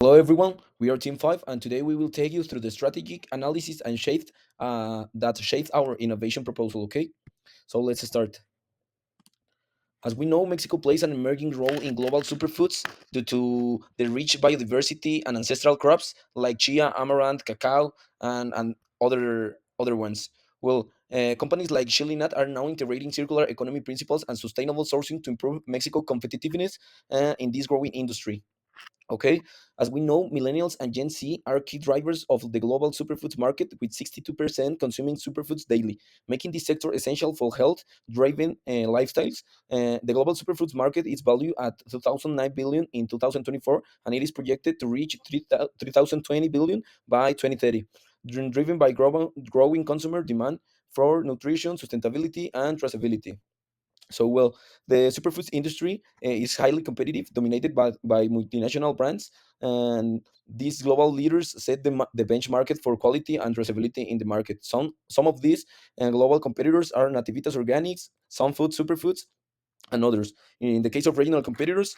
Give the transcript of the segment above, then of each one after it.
Hello, everyone. We are Team 5, and today we will take you through the strategic analysis and that shaped our innovation proposal. Okay, so let's start. As we know, Mexico plays an emerging role in global superfoods due to the rich biodiversity and ancestral crops like chia, amaranth, cacao, and other ones. Companies like Chilinat are now integrating circular economy principles and sustainable sourcing to improve Mexico competitiveness in this growing industry. Okay, as we know, millennials and Gen Z are key drivers of the global superfoods market, with 62% consuming superfoods daily, making this sector essential for health-driven lifestyles. The global superfoods market is valued at 2009 billion in 2024, and it is projected to reach 3020 billion by 2030, driven by growing consumer demand for nutrition, sustainability, and traceability. The superfoods industry is highly competitive, dominated by multinational brands, and these global leaders set the benchmark for quality and traceability in the market. Some of these global competitors are Nativitas Organics, Some Food Superfoods, and others. In the case of regional competitors,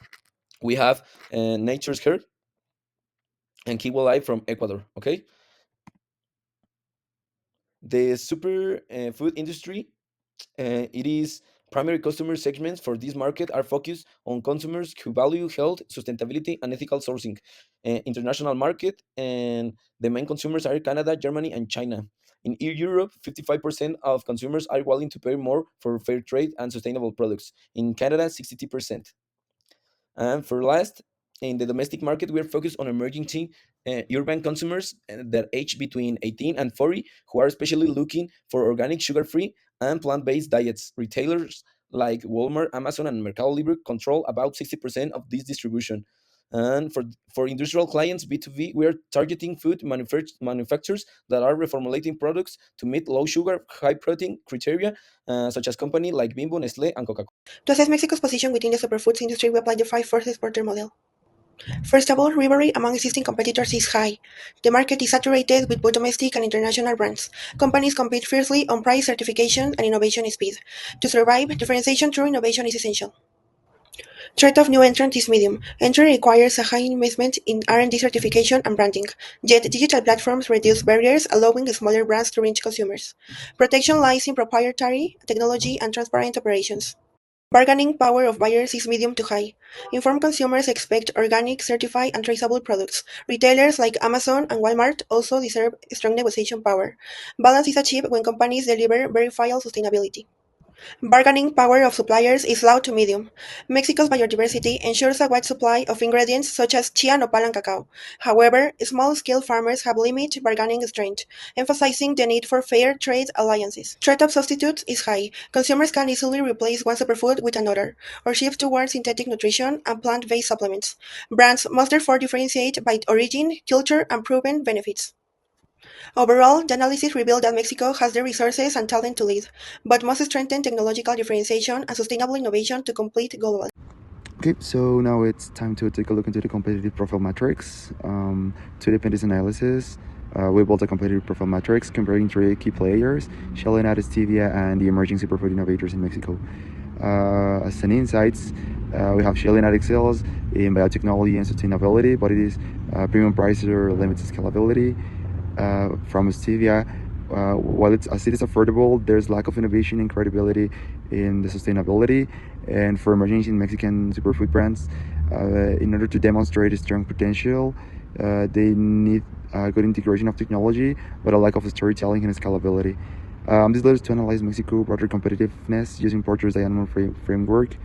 we have Nature's Herd and Kiwa Life from Ecuador. Okay, the super food industry, it is primary customer segments for this market are focused on consumers who value health, sustainability, and ethical sourcing. International market, and the main consumers are Canada, Germany, and China. In Europe, 55% of consumers are willing to pay more for fair trade and sustainable products. In Canada, 62%. And for last, in the domestic market, we are focused on emerging urban consumers that age between 18 and 40, who are especially looking for organic, sugar-free, and plant-based diets. Retailers like Walmart, Amazon, and Mercado Libre control about 60% of this distribution. And for industrial clients, B2B, we are targeting food manufacturers that are reformulating products to meet low sugar, high protein criteria, such as companies like Bimbo, Nestle, and Coca-Cola. To assess Mexico's position within the superfoods industry, we apply the five forces porter model. First of all, rivalry among existing competitors is high. The market is saturated with both domestic and international brands. Companies compete fiercely on price, certification, and innovation speed. To survive, differentiation through innovation is essential. Threat of new entrant is medium. Entry requires a high investment in R&D certification and branding. Yet digital platforms reduce barriers, allowing smaller brands to reach consumers. Protection lies in proprietary technology and transparent operations. Bargaining power of buyers is medium to high. Informed consumers expect organic, certified, and traceable products. Retailers like Amazon and Walmart also deserve strong negotiation power. Balance is achieved when companies deliver verifiable sustainability. Bargaining power of suppliers is low to medium. Mexico's biodiversity ensures a wide supply of ingredients such as chia, nopal, and cacao. However, small-scale farmers have limited bargaining strength, emphasizing the need for fair trade alliances. Threat of substitutes is high. Consumers can easily replace one superfood with another, or shift towards synthetic nutrition and plant-based supplements. Brands must therefore differentiate by origin, culture, and proven benefits. Overall, the analysis revealed that Mexico has the resources and talent to lead, but must strengthen technological differentiation and sustainable innovation to compete globally. Okay, so now it's time to take a look into the competitive profile matrix. To deepen this analysis, we built a competitive profile matrix comparing three key players: Shell United Stevia and the emerging superfood innovators in Mexico. As an insights, we have Shell United excels in biotechnology and sustainability, but it is premium prices or limited scalability. From Stevia, while as it is affordable, there's lack of innovation and credibility in the sustainability. And for emerging Mexican superfood brands, in order to demonstrate a strong potential, they need a good integration of technology, but a lack of storytelling and scalability. This led us to analyze Mexico broader competitiveness using Porter's diagonal framework.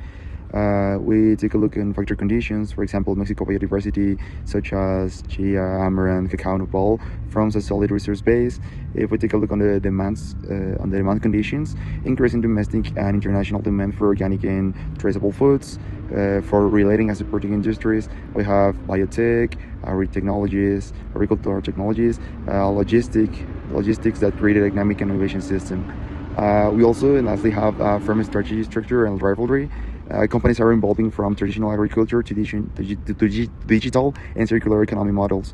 We take a look in factor conditions, for example, Mexico biodiversity, such as chia, amaranth, cacao, nopal, forms a solid resource base. If we take a look on the demand conditions, increasing domestic and international demand for organic and traceable foods. For relating and supporting industries, we have biotech, agricultural technologies, logistics that create a dynamic innovation system. We also, and lastly, have firm strategy, structure, and rivalry. Companies are evolving from traditional agriculture to digital and circular economy models.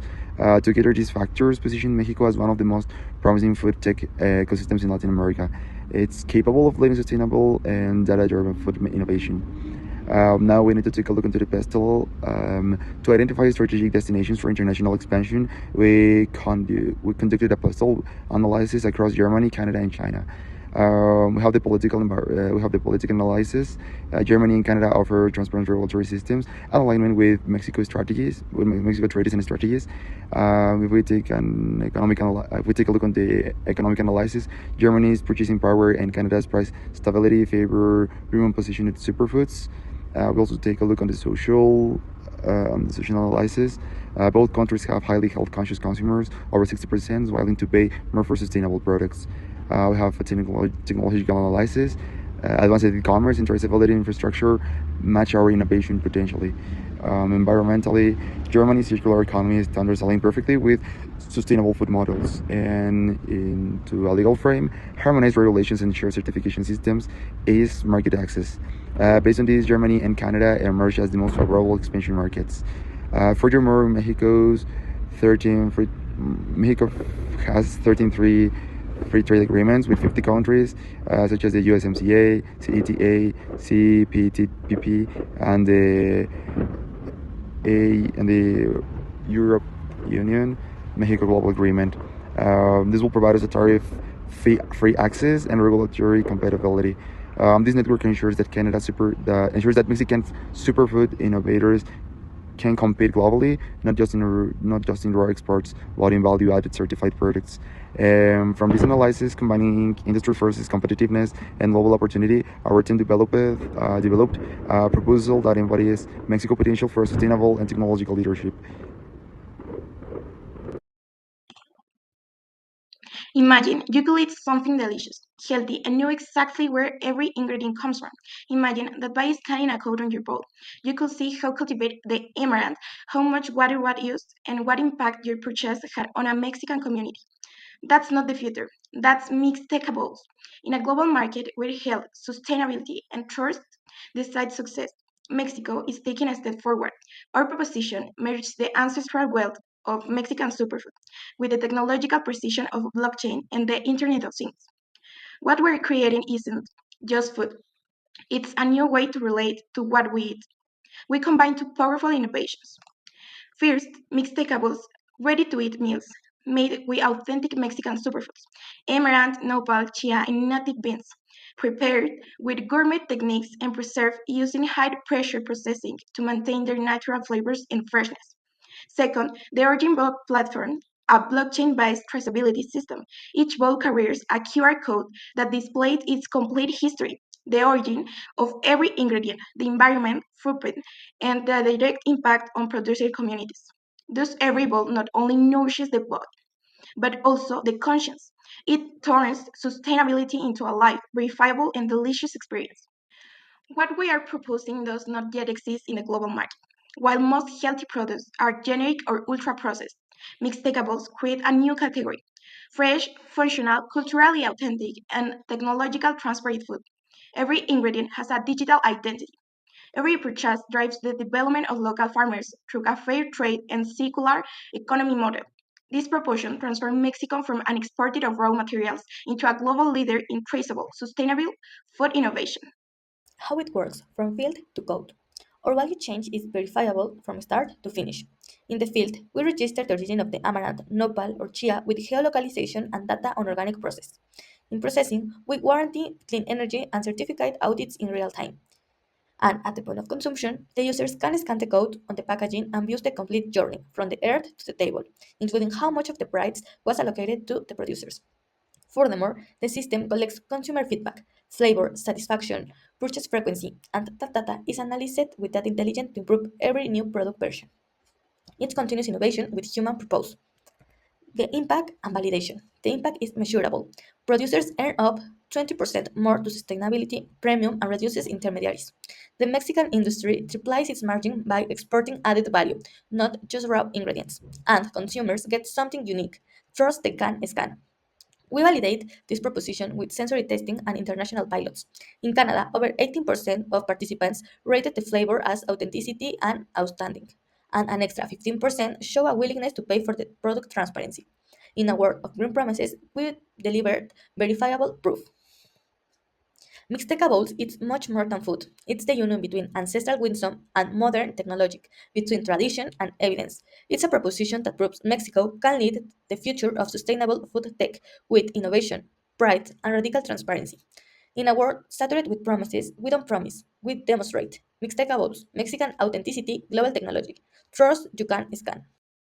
Together, these factors position Mexico as one of the most promising food tech ecosystems in Latin America. It's capable of leading sustainable and data-driven food innovation. Now we need to take a look into the pestle. To identify strategic destinations for international expansion, we conducted a pestle analysis across Germany, Canada, and China. We have the political analysis. Germany and Canada offer transparent regulatory systems, alignment with Mexico strategies, with Mexico treaties and strategies. If we take a look on the economic analysis, Germany's purchasing power and Canada's price stability favor premium positioned superfoods. We also take a look on the social analysis. Both countries have highly health conscious consumers, over 60%, willing to pay more for sustainable products. We have a technological analysis. Advanced e-commerce and traceability infrastructure match our innovation potentially. Environmentally, Germany's circular economy standards align perfectly with sustainable food models, and into a legal frame, harmonized regulations and shared certification systems is market access. Based on this, Germany and Canada emerge as the most favorable expansion markets. Furthermore, 13 free, Mexico has 13 free trade agreements with 50 countries, such as the USMCA, CETA, CPTPP, and the Europe Union Mexico Global Agreement. This will provide us a free access and regulatory compatibility. This network ensures that Mexican superfood innovators can compete globally, not just in raw exports, but in value-added certified products. From this analysis, combining industry forces, competitiveness, and global opportunity, our team developed a proposal that embodies Mexico potential for sustainable and technological leadership. Imagine you could eat something delicious, healthy, and know exactly where every ingredient comes from. Imagine that by scanning a code on your bowl, you could see how cultivated the amaranth, how much water was used, and what impact your purchase had on a Mexican community. That's not the future. That's mixed takeables. In a global market where health, sustainability, and trust decide success, Mexico is taking a step forward. Our proposition merges the ancestral wealth of Mexican superfood with the technological precision of blockchain and the Internet of Things. What we're creating isn't just food, it's a new way to relate to what we eat. We combine two powerful innovations. First, mixtables, ready-to-eat meals made with authentic Mexican superfoods, amaranth, nopal, chia, and native beans, prepared with gourmet techniques and preserved using high-pressure processing to maintain their natural flavors and freshness. Second, the Origin Bowl platform, a blockchain-based traceability system. Each bowl carries a QR code that displays its complete history, the origin of every ingredient, the environment, footprint, and the direct impact on producer communities. Thus, every bowl not only nourishes the body, but also the conscience. It turns sustainability into a live, verifiable, and delicious experience. What we are proposing does not yet exist in the global market. While most healthy products are generic or ultra processed, mixtables create a new category: fresh, functional, culturally authentic, and technological transparent food. Every ingredient has a digital identity. Every purchase drives the development of local farmers through a fair trade and circular economy model. This proportion transforms Mexico from an exporter of raw materials into a global leader in traceable, sustainable food innovation. How it works from field to code. Our value chain is verifiable from start to finish. In the field, we register the origin of the amaranth, nopal, or chia with geolocalization and data on organic process. In processing, we guarantee clean energy and certificate audits in real time. And at the point of consumption, the users can scan the code on the packaging and view the complete journey from the earth to the table, including how much of the price was allocated to the producers. Furthermore, the system collects consumer feedback, flavor, satisfaction, purchase frequency, and that data is analyzed with that intelligence to improve every new product version. It's continuous innovation with human purpose. The impact and validation. The impact is measurable. Producers earn up 20% more to sustainability, premium, and reduces intermediaries. The Mexican industry triples its margin by exporting added value, not just raw ingredients. And consumers get something unique. Trust the can scan. We validate this proposition with sensory testing and international pilots. In Canada, over 18% of participants rated the flavor as authenticity and outstanding, and an extra 15% show a willingness to pay for the product transparency. In a world of green promises, we delivered verifiable proof. Mixteca Bowls it's much more than food. It's the union between ancestral wisdom and modern technology, between tradition and evidence. It's a proposition that proves Mexico can lead the future of sustainable food tech with innovation, pride, and radical transparency. In a world saturated with promises, we don't promise, we demonstrate. Mixteca Bowls, Mexican authenticity, global technology. Trust you can scan.